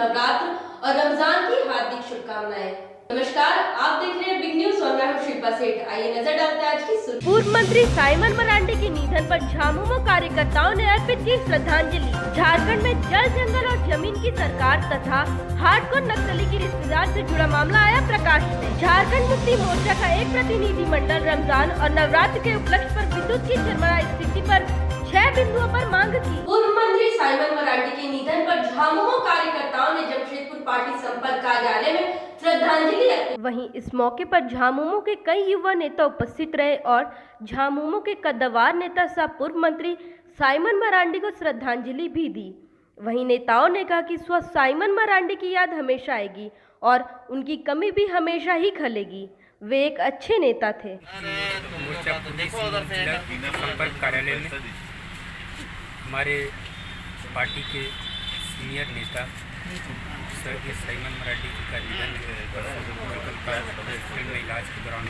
नवरात्र और रमजान की हार्दिक शुभकामनाएं। नमस्कार, आप देख रहे हैं बिग न्यूज और मैं हूं शिल्पा सेठ। आइए नजर डालते हैं आज की सुर्खी। पूर्व मंत्री साइमन मरांडी के निधन पर झामुमो कार्यकर्ताओं ने अर्पित की श्रद्धांजलि। झारखंड में जल, जंगल और जमीन की सरकार तथा हार्डकोर नक्सली की रिश्तेदार से जुड़ा मामला आया प्रकाश में। झारखंड मुक्ति मोर्चा का एक प्रतिनिधि मंडल रमजान और नवरात्र के उपलक्ष्य पर विद्युत की चरमरा स्थिति पर 6 बिंदुओं पर मांग की। पूर्व मंत्री साइमन मरांडी के निधन पर झामुमो कार्यकर्ताओं ने जमशेदपुर पार्टी संपर्क कार्यालय में श्रद्धांजलि अर्पित। वहीं इस मौके पर झामुमो के कई युवा नेता उपस्थित रहे और झामुमो के कद्दावर नेता सह पूर्व मंत्री साइमन मरांडी को श्रद्धांजलि भी दी। वहीं नेताओं ने कहा कि स्व साइमन मरांडी की याद हमेशा आएगी और उनकी कमी भी हमेशा ही खलेगी। वे एक अच्छे नेता थे। संपर्क कार्यालय में हमारे पार्टी के सीनियर नेता स्वर्गीय साइमन मरांडी जी का निधन हॉस्पिटल में इलाज के दौरान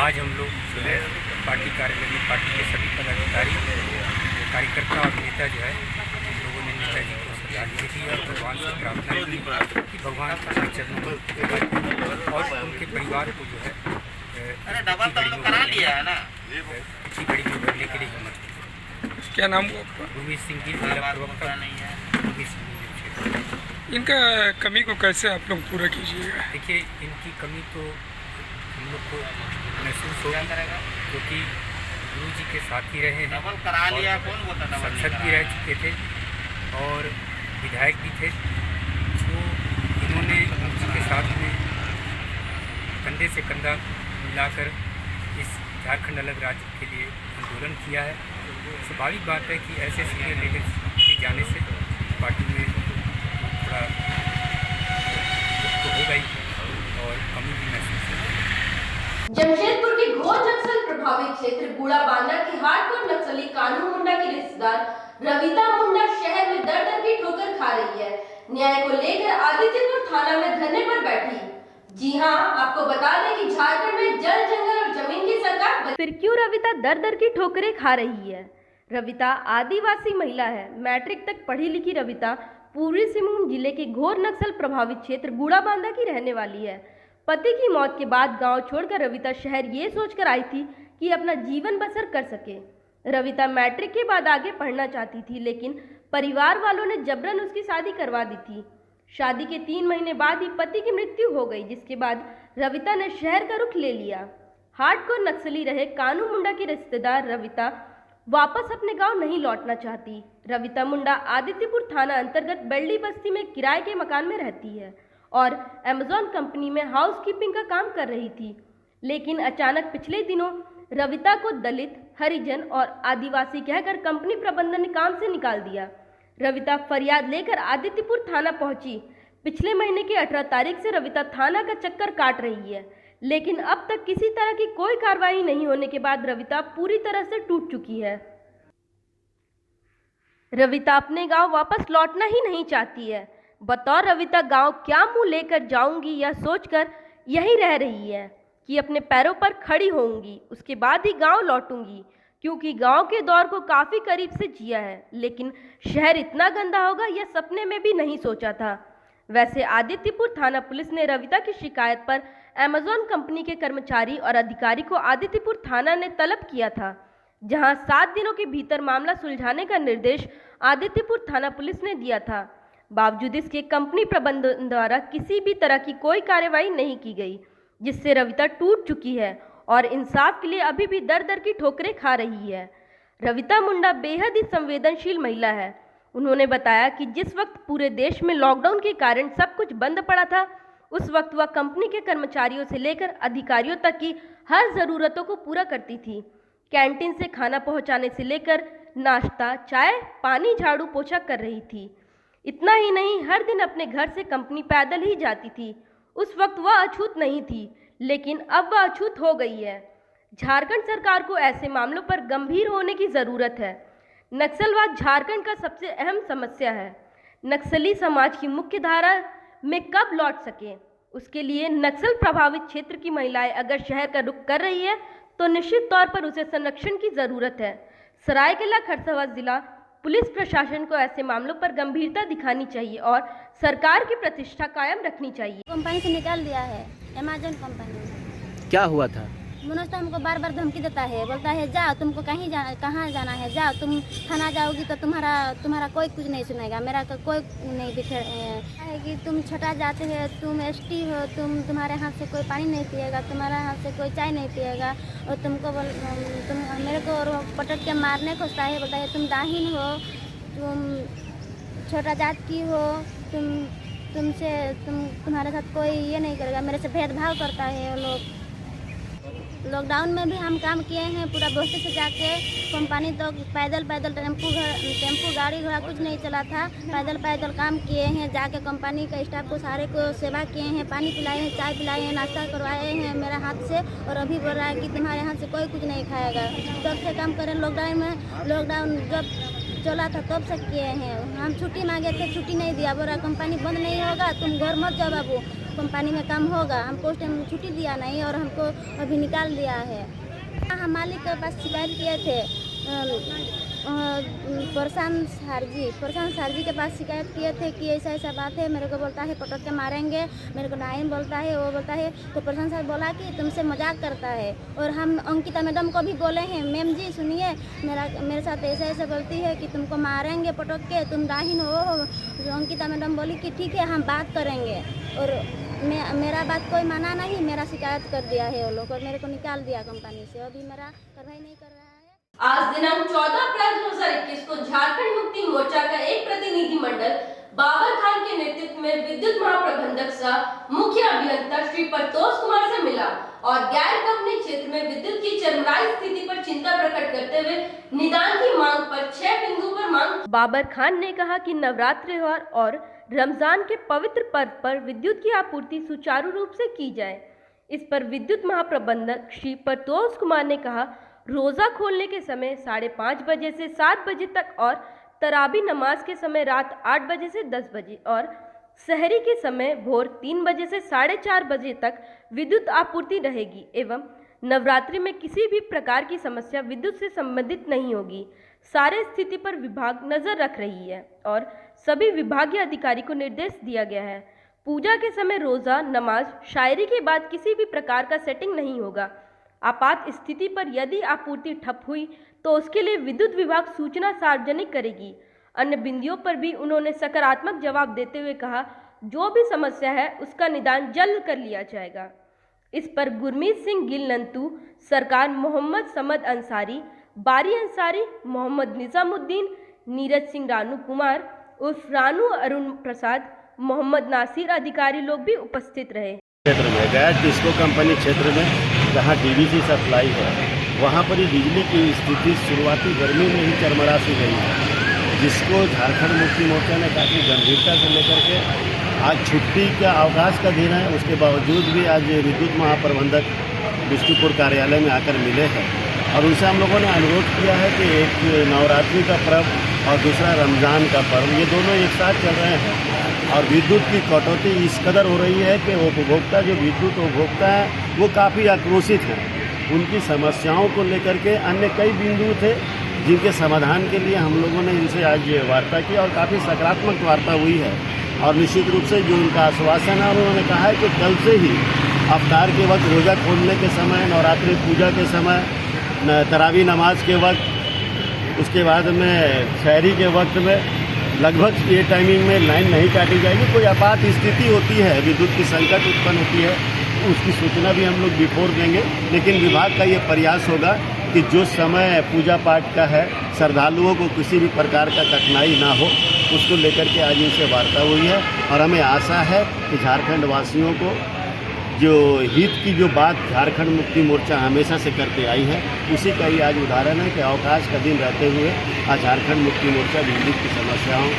आज हम लोग जो है पार्टी कार्यालय में पार्टी के सभी पदाधिकारी, कार्यकर्ता और नेता जो है हम लोगों ने नेताजी को श्रद्धांजलि दी और भगवान से प्रार्थना की कि भगवान के चरणों में और उनके परिवार को जो है इसी घड़ी में उभरने के लिए हिम्मत दी। क्या नाम हुआ आपका? उमेश सिंह जी, जिला प्रवक्ता उमेश सिंह। इनका कमी को कैसे आप लोग पूरा कीजिएगा? देखिए, इनकी कमी तो हम लोग को महसूस होगा क्योंकि गुरु जी के साथ ही रहे हैं, सांसद भी रह चुके थे और विधायक भी थे। तो इन्होंने गुरु जी के साथ में कंधे से कंधा मिलाकर इस झारखंड अलग राज्य के लिए आंदोलन किया है। स्वाभाविक बात है कि ऐसे सीनियर लीडर्स के जाने से पार्टी में थोड़ा दुख तो होगा ही और कमी भी महसूस होगी। जमशेदपुर के घोर नक्सल प्रभावित क्षेत्र बूढ़ाबांदा के हार्डकोर नक्सली कानू मुंडा की रिश्तेदार रविता मुंडा शहर में दर दर की ठोकर खा रही है। न्याय को लेकर आदित्यपुर थाना में धरने पर बैठी। जी हां, आपको बता दें कि झारखंड में जल, जंगल और जमीन की सरकार। फिर क्यों रविता दर दर की ठोकरें खा रही है? रविता आदिवासी महिला है। मैट्रिक तक पढ़ी लिखी रविता पूर्वी सिंहभूम जिले के घोर नक्सल प्रभावित क्षेत्र बूढ़ाबांदा की रहने वाली है। पति की मौत के बाद गांव छोड़कर रविता शहर ये सोचकर आई थी कि अपना जीवन बसर कर सके। रविता मैट्रिक के बाद आगे पढ़ना चाहती थी, लेकिन परिवार वालों ने जबरन उसकी शादी करवा दी थी। शादी के 3 महीने बाद ही पति की मृत्यु हो गई, जिसके बाद रविता ने शहर का रुख ले लिया। हार्डकोर नक्सली रहे कानू मुंडा की रिश्तेदार रविता वापस अपने गांव नहीं लौटना चाहती। रविता मुंडा आदित्यपुर थाना अंतर्गत बेल्डी बस्ती में किराए के मकान में रहती है और अमेजॉन कंपनी में हाउसकीपिंग का काम कर रही थी। लेकिन अचानक पिछले दिनों रविता को दलित, हरिजन और आदिवासी कहकर कंपनी प्रबंधन ने काम से निकाल दिया। रविता फरियाद लेकर आदित्यपुर थाना पहुंची। पिछले महीने की 18 तारीख से रविता थाना का चक्कर काट रही है, लेकिन अब तक किसी तरह की कोई कार्रवाई नहीं होने के बाद रविता पूरी तरह से टूट चुकी है। रविता अपने गांव वापस लौटना ही नहीं चाहती है। बतौर रविता गांव क्या मुंह लेकर जाऊंगी यह सोचकर यहीं रह रही है कि अपने पैरों पर खड़ी होऊंगी, उसके बाद ही गांव लौटूंगी, क्योंकि गांव के दौर को काफ़ी करीब से जिया है। लेकिन शहर इतना गंदा होगा यह सपने में भी नहीं सोचा था। वैसे आदित्यपुर थाना पुलिस ने रविता की शिकायत पर अमेजॉन कंपनी के कर्मचारी और अधिकारी को आदित्यपुर थाना ने तलब किया था, जहां 7 दिनों के भीतर मामला सुलझाने का निर्देश आदित्यपुर थाना पुलिस ने दिया था। बावजूद इसके कंपनी प्रबंधन द्वारा किसी भी तरह की कोई कार्रवाई नहीं की गई, जिससे रविता टूट चुकी है और इंसाफ के लिए अभी भी दर दर की ठोकरें खा रही है। रविता मुंडा बेहद ही संवेदनशील महिला है। उन्होंने बताया कि जिस वक्त पूरे देश में लॉकडाउन के कारण सब कुछ बंद पड़ा था, उस वक्त वह कंपनी के कर्मचारियों से लेकर अधिकारियों तक की हर ज़रूरतों को पूरा करती थी। कैंटीन से खाना पहुंचाने से लेकर नाश्ता, चाय, पानी, झाड़ू पोछा कर रही थी। इतना ही नहीं, हर दिन अपने घर से कंपनी पैदल ही जाती थी। उस वक्त वह अछूत नहीं थी, लेकिन अब वह अछूत हो गई है। झारखंड सरकार को ऐसे मामलों पर गंभीर होने की ज़रूरत है। नक्सलवाद झारखंड का सबसे अहम समस्या है। नक्सली समाज की मुख्य धारा में कब लौट सके, उसके लिए नक्सल प्रभावित क्षेत्र की महिलाएं अगर शहर का रुख कर रही है तो निश्चित तौर पर उसे संरक्षण की ज़रूरत है। सरायकेला खरसावां जिला पुलिस प्रशासन को ऐसे मामलों पर गंभीरता दिखानी चाहिए और सरकार की प्रतिष्ठा कायम रखनी चाहिए। कंपनी से निकाल दिया है, अमेजन कंपनी। क्या हुआ था? मनोज तो हमको बार बार धमकी देता है, बोलता है जाओ, तुमको कहाँ जाना है, जाओ, तुम थाना जाओगी तो तुम्हारा कोई कुछ नहीं सुनेगा, मेरा कोई नहीं बिखेर है कि तुम छोटा जाते हो, तुम एसटी हो, तुम्हारे हाथ से कोई पानी नहीं पिएगा, तुम्हारे हाथ से कोई चाय नहीं पिएगा, और तुम मेरे को पटक के मारने को खोजता है, बोलता है तुम दाहिन हो, तुम छोटा जात की हो, तुम्हारे साथ कोई ये नहीं करेगा, मेरे से भेदभाव करता है वो लोग। लॉकडाउन में भी हम काम किए हैं, पूरा दोस्ती से जाके कंपनी तो पैदल टेम्पू गाड़ी घोड़ा कुछ नहीं चला था, पैदल काम किए हैं, जाके कंपनी का स्टाफ को सारे को सेवा किए हैं, पानी पिलाए हैं, चाय पिलाए हैं, नाश्ता करवाए हैं मेरे हाथ से, और अभी बोल रहा है कि तुम्हारे हाथ से कोई कुछ नहीं खाएगा। तब से काम करें, लॉकडाउन जब चला था तब से किए हैं। हम छुट्टी मांगे थे, छुट्टी नहीं दिया, बोला कंपनी बंद नहीं होगा, तुम घर मत जाओ बाबू, कंपनी में काम होगा। हमको उस टाइम छुट्टी दिया नहीं और हमको अभी निकाल दिया है। हम मालिक के पास शिकायत किए थे, प्रशांत सारजी के पास शिकायत किए थे कि ऐसा बात है, मेरे को बोलता है पटक के मारेंगे, मेरे को नाइन बोलता है, वो बोलता है, तो प्रशांत सर बोला कि तुमसे मजाक करता है। और हम अंकिता मैडम को भी बोले हैं, मैम जी सुनिए, मेरे साथ ऐसा बोलती है कि तुमको मारेंगे पटक के, तुम दाहिन हो। अंकिता मैडम बोली कि ठीक है हम बात करेंगे, और मेरा बात कोई माना नहीं, मेरा शिकायत कर दिया है वो लोग और मेरे को निकाल दिया कंपनी से। अभी मेरा कार्रवाई नहीं कर रहा है। आज दिनांक 14 अप्रैल 2021 को झारखंड मुक्ति मोर्चा का एक प्रतिनिधिमंडल बाबर खान के नेतृत्व में विद्युत महाप्रबंधक सह मुख्य अभियंता श्री परतोष कुमार से मिला और गैर कंपनी क्षेत्र में विद्युत की चरमराई स्थिति पर चिंता प्रकट करते हुए निदान की मांग पर 6 बिंदुओं पर मांग। बाबर खान ने कहा कि नवरात्रि और रमजान के पवित्र पर्व पर विद्युत की आपूर्ति सुचारू रूप से की जाए। इस पर विद्युत महाप्रबंधक श्री परतोष कुमार ने कहा, रोज़ा खोलने के समय 5:30 बजे से 7 बजे तक और तरावी नमाज के समय रात 8 बजे से 10 बजे और सहरी के समय भोर 3 बजे से 4:30 बजे तक विद्युत आपूर्ति रहेगी एवं नवरात्रि में किसी भी प्रकार की समस्या विद्युत से संबंधित नहीं होगी। सारे स्थिति पर विभाग नज़र रख रही है और सभी विभागीय अधिकारी को निर्देश दिया गया है। पूजा के समय रोज़ा, नमाज, शायरी के बाद किसी भी प्रकार का सेटिंग नहीं होगा। आपात स्थिति पर यदि आपूर्ति ठप हुई तो उसके लिए विद्युत विभाग सूचना सार्वजनिक करेगी। अन्य बिंदुओं पर भी उन्होंने सकारात्मक जवाब देते हुए कहा, जो भी समस्या है उसका निदान जल्द कर लिया जाएगा। इस पर गुरमीत सिंह गिल नंतू सरकार, मोहम्मद समद अंसारी, बारी अंसारी, मोहम्मद निजामुद्दीन, नीरज सिंह रानू कुमार उर्फ रानू अरुण प्रसाद, मोहम्मद नासिर अधिकारी लोग भी उपस्थित रहे। क्षेत्र में गैस डिस्को कंपनी क्षेत्र में जहां डीवीसी सप्लाई है, वहां पर ही बिजली की स्थिति शुरुआती गर्मी में ही चरमरा सी गई है, जिसको झारखंड मुक्ति मोर्चा ने काफ़ी गंभीरता से लेकर के आज छुट्टी का अवकाश का दिन है, उसके बावजूद भी आज विद्युत महाप्रबंधक बिष्टुपुर कार्यालय में आकर मिले हैं और उनसे हम लोगों ने अनुरोध किया है कि एक नवरात्रि का पर्व और दूसरा रमज़ान का पर्व, ये दोनों एक साथ चल रहे हैं और विद्युत की कटौती इस कदर हो रही है कि उपभोक्ता जो विद्युत उपभोक्ता है वो काफ़ी आक्रोशित हैं। उनकी समस्याओं को लेकर के अन्य कई बिंदु थे जिनके समाधान के लिए हम लोगों ने इनसे आज वार्ता की और काफ़ी सकारात्मक वार्ता हुई है और निश्चित रूप से जो उनका आश्वासन है, उन्होंने कहा है कि कल से ही अफ्तार के वक्त, रोज़ा खोलने के समय, नवरात्रि पूजा के समय, तरावी नमाज के वक्त, उसके बाद में शहरी के वक्त में लगभग ये टाइमिंग में लाइन नहीं काटी जाएगी। कोई आपात स्थिति होती है, विद्युत की संकट उत्पन्न होती है, उसकी सूचना भी हम लोग बिफोर देंगे, लेकिन विभाग का ये प्रयास होगा कि जो समय पूजा पाठ का है, श्रद्धालुओं को किसी भी प्रकार का कठिनाई ना हो, उसको लेकर के आज इनसे वार्ता हुई है और हमें आशा है कि झारखंड वासियों को जो हित की जो बात झारखंड मुक्ति मोर्चा हमेशा से करते आई है, उसी का ही आज उदाहरण है कि अवकाश का दिन रहते हुए आज झारखंड मुक्ति मोर्चा बिजली की समस्याओं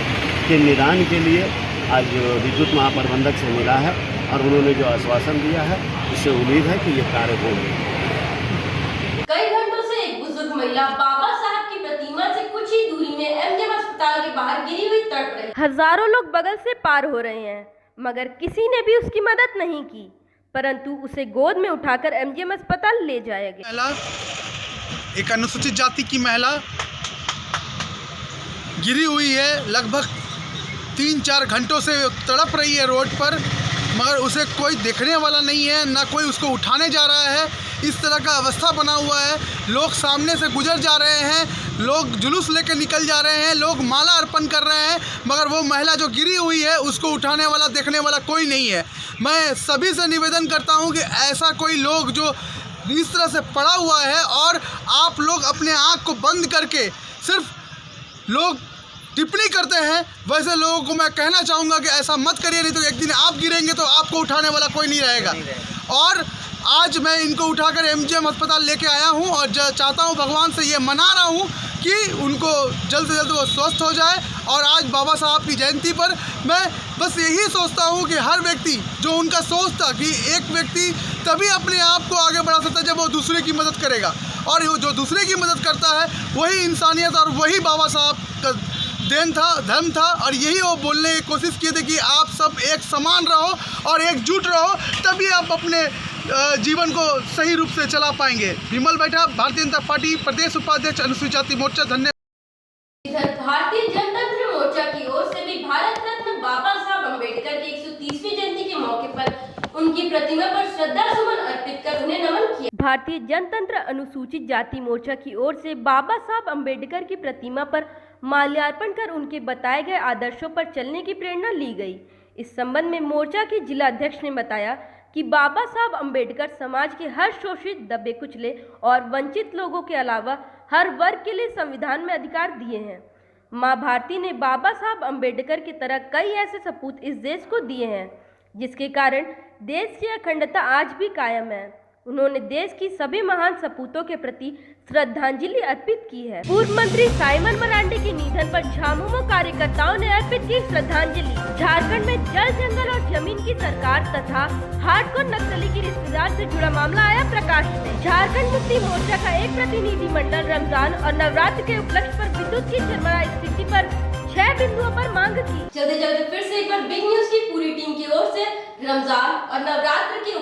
के निदान के लिए आज विद्युत महाप्रबंधक से मिला है और उन्होंने जो आश्वासन दिया है, उससे उम्मीद है कि ये कार्य होगा। कई घंटों से एक बुजुर्ग महिला बाबा साहब की प्रतिमा से कुछ ही दूरी में एमजेएम अस्पताल के बाहर गिरी हुई तड़प रही। हजारों लोग बगल से पार हो रहे हैं मगर किसी ने भी उसकी मदद नहीं की, परंतु उसे गोद में उठाकर एमजीएम अस्पताल ले जाया गया। एक अनुसूचित जाति की महिला गिरी हुई है, लगभग 3-4 घंटों से तड़प रही है रोड पर, मगर उसे कोई देखने वाला नहीं है, ना कोई उसको उठाने जा रहा है। इस तरह का अवस्था बना हुआ है। लोग सामने से गुजर जा रहे हैं, लोग जुलूस लेकर निकल जा रहे हैं, लोग माला अर्पण कर रहे हैं, मगर वो महिला जो गिरी हुई है उसको उठाने वाला, देखने वाला कोई नहीं है। मैं सभी से निवेदन करता हूं कि ऐसा कोई लोग जो इस तरह से पड़ा हुआ है और आप लोग अपने आँख को बंद करके सिर्फ लोग टिप्पणी करते हैं, वैसे लोगों को मैं कहना चाहूँगा कि ऐसा मत करिए, नहीं तो एक दिन आप गिरेंगे तो आपको उठाने वाला कोई नहीं रहेगा। और आज मैं इनको उठाकर एमजीएम अस्पताल लेके आया हूँ और चाहता हूँ, भगवान से ये मना रहा हूँ कि उनको जल्द से जल्द वो स्वस्थ हो जाए। और आज बाबा साहब की जयंती पर मैं बस यही सोचता हूँ कि हर व्यक्ति, जो उनका सोच था कि एक व्यक्ति तभी अपने आप को आगे बढ़ा सकता है जब वो दूसरे की मदद करेगा, और जो दूसरे की मदद करता है वही इंसानियत और वही बाबा साहब का देन था, धर्म था। और यही वो बोलने की कोशिश किए थे कि आप सब एक समान रहो और एकजुट रहो, तभी आप अपने जीवन को सही रूप से चला पाएंगे। विमल बैठा, भारतीय जनता पार्टी प्रदेश उपाध्यक्ष अनुसूचित जाति मोर्चा। धन्यवाद। इधर भारतीय जनतंत्र मोर्चा की ओर से भी भारत रत्न बाबा साहब अम्बेडकर की 130वीं जयंती के मौके पर उनकी प्रतिमा पर श्रद्धा सुमन अर्पित कर उन्हें नमन किया। भारतीय जनतंत्र अनुसूचित जाति मोर्चा की ओर से बाबा साहब अम्बेडकर की प्रतिमा पर माल्यार्पण कर उनके बताए गए आदर्शों पर चलने की प्रेरणा ली गई। इस संबंध में मोर्चा के जिला अध्यक्ष ने बताया कि बाबा साहब अम्बेडकर समाज के हर शोषित, दबे कुचले और वंचित लोगों के अलावा हर वर्ग के लिए संविधान में अधिकार दिए हैं। माँ भारती ने बाबा साहब अम्बेडकर की तरह कई ऐसे सपूत इस देश को दिए हैं जिसके कारण देश की अखंडता आज भी कायम है। उन्होंने देश की सभी महान सपूतों के प्रति श्रद्धांजलि अर्पित की है। पूर्व मंत्री साइमन मरांडी के निधन पर झामुमो कार्यकर्ताओं ने अर्पित की श्रद्धांजलि। झारखंड में जल, जंगल और जमीन की सरकार तथा हार्डकोर नक्सली की रिश्तेदार से जुड़ा मामला आया प्रकाश में। झारखंड मुक्ति मोर्चा का एक प्रतिनिधि मंडल रमजान और नवरात्र के उपलक्ष्य पर विद्युत की चरमराई स्थिति पर 6 बिंदुओं पर मांग की। जल्दी जल्दी फिर से एक बार बिग न्यूज की पूरी टीम की ओर से रमजान और नवरात्र के